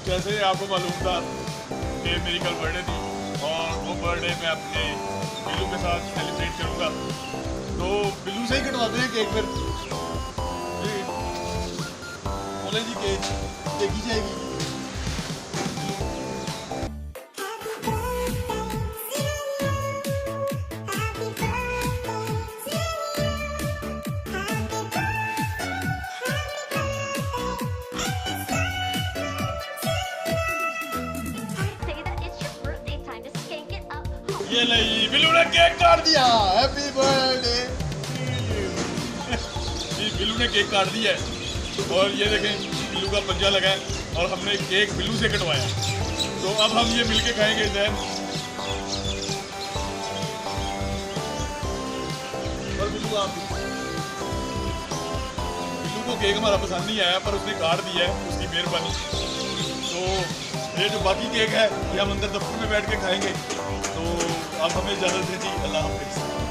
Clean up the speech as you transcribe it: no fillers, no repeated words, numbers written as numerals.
जैसे आपको मालूम था कि मेरी कल बर्थडे थी और वो बर्थडे मैं अपने बिल्लू के साथ सेलिब्रेट करूँगा, तो बिल्लू से ही कटवाते हैं केक फिर। जी बोले जी केक देखी जाएगी। ये नहीं, बिल्लू ने केक काट दिया। Happy birthday. बिल्लू ने केक काट दिया है और ये देखें बिल्लू का पंजा लगा है और हमने केक बिल्लू से कटवाया, तो अब हम ये मिलके खाएंगे जैन। और बिल्लू को केक हमारा पसंद नहीं आया पर उसने काट दिया है, उसकी मेहरबानी। तो ये जो बाकी केक है ये हम अंदर दफ्तर में बैठ के खाएंगे। तो आप हमें इजाज़त दीजिए। अल्लाह हाफिज़।